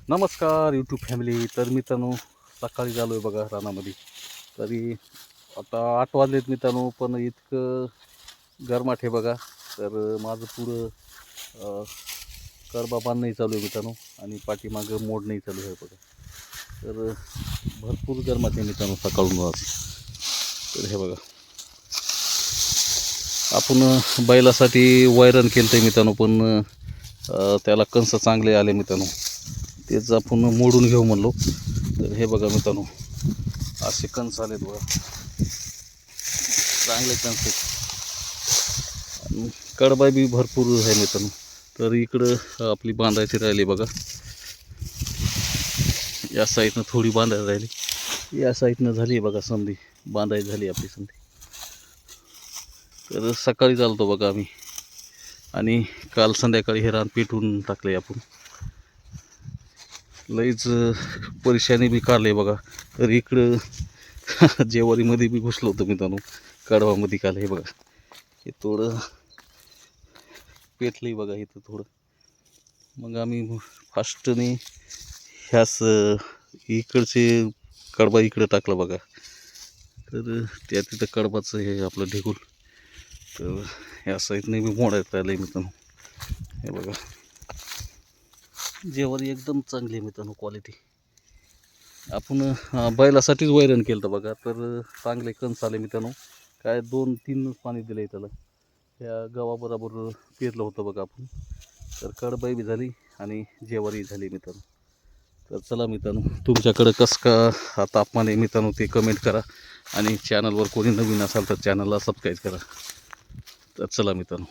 नमस्कार YouTube family. तर मित्रांनो, सकाळी झालो आहे बघा रानामध्ये. तरी आता 8 वाजलेत मित्रांनो, पण इतकं गरमाट आहे बघा. तर माझं पुढं करबा बांधणंही चालू आहे मित्रांनो, आणि पाठीमागं मोडणंही चालू आहे बघा. तर भरपूर गरमाट आहे मित्रांनो सकाळून आज. तर हे बघा, आपण बैलासाठी वैरण केलं आहे मित्रांनो, पण त्याला कंस चांगले आले मित्रांनो. तेच आपण मोडून घेऊ म्हणलो. तर हे बघा मित्रांनो, असे कंस आलेत बघा, चांगले कंस आहेत. आणि कडबा बी भरपूर आहे मित्रांनो. तर इकडं आपली बांधायची राहिली बघा, या साईडनं थोडी बांधायला राहिली, या साईडनं झाली बघा संधी, बांधायची झाली आपली संधी. तर सकाळी चालतो बघा आम्ही, आणि काल संध्याकाळी हे रान पेटवून टाकले आपण. लईच परेशानी बी काढले बघा. तर इकडं जेवारीमध्ये बी घुसलो होतं मित्रांनो, कडवामध्ये काल. हे बघा, हे थोडं पेटलंय बघा इथं थोडं. मग आम्ही फास्टने ह्याच इकडचे कडबा इकडं टाकला बघा. तर त्या तिथं कडबाचं हे आपलं ढेकूळ. तर ह्या साईडने बी मोडायला राहिलं आहे मित्रांनो. हे बघा, जेवारी एकदम चांगली आहे मित्रांनो, क्वालिटी. आपण बैलासाठीच वैरण केलं होतं बघा. तर चांगले कंस आले मित्रांनो. काय 2-3 पाणी दिलं आहे त्याला. ह्या गव्हाबरोबर पेरलं होतं बघा आपण. तर कडबाई बी झाली आणि जेवारी झाली मित्रांनो. तर चला मित्रांनो, तुमच्याकडं कसं का तापमान आहे मित्रांनो ते कमेंट करा, आणि चॅनलवर कोणी नवीन असाल तर चॅनलला सबस्क्राईब करा. तर चला मित्रांनो.